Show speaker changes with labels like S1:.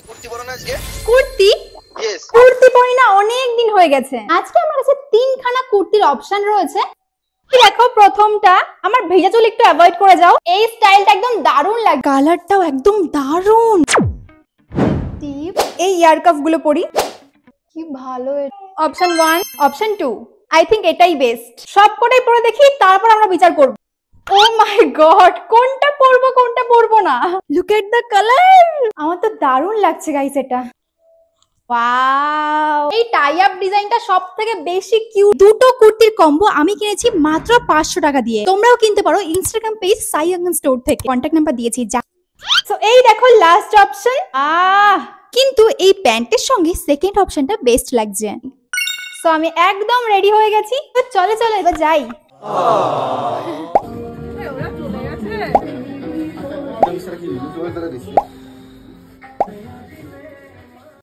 S1: কুর্তি পরো না আজকে?
S2: কুর্তি?
S1: ইয়েস।
S2: কুর্তি পরি না অনেক দিন হয়ে গেছে। আজকে আমার কাছে তিনখানা কুর্তির অপশন রয়েছে। দেখো প্রথমটা, আমার ভেজা চুল একটু অ্যাভয়েড করে যাও। এই স্টাইলটা একদম দারুণ লাগে, কালারটাও একদম দারুণ। এই ইয়ার কাফ গুলো পরি, কি ভালো। অপশন 1, অপশন 2, আই থিংক এটাই বেস্ট। সবকটাই পরে দেখি, তারপর আমরা বিচার করব। ও মাই গড, কোনটা পরবো কোনটা পরবো না। লুক এট দ্য কালার, আমার তো দারুণ লাগছে গাইস এটা। ওয়াও, এই টাই আপ ডিজাইনটা সবথেকে বেশি কিউট। দুটো কুর্তির কম্বো আমি কিনেছি মাত্র 500 টাকা দিয়ে। তোমরাও কিনতে পারো ইনস্টাগ্রাম পেজ সাই আঙ্গন স্টোর থেকে, কন্টাক্ট নাম্বার দিয়েছি। সো এই দেখো লাস্ট অপশন। কিন্তু এই প্যান্টের সঙ্গে সেকেন্ড অপশনটা বেস্ট লাগছে। সো আমি একদম রেডি হয়ে গেছি, তো চলে চলে এবার যাই।
S3: ওরা চলে গেছে।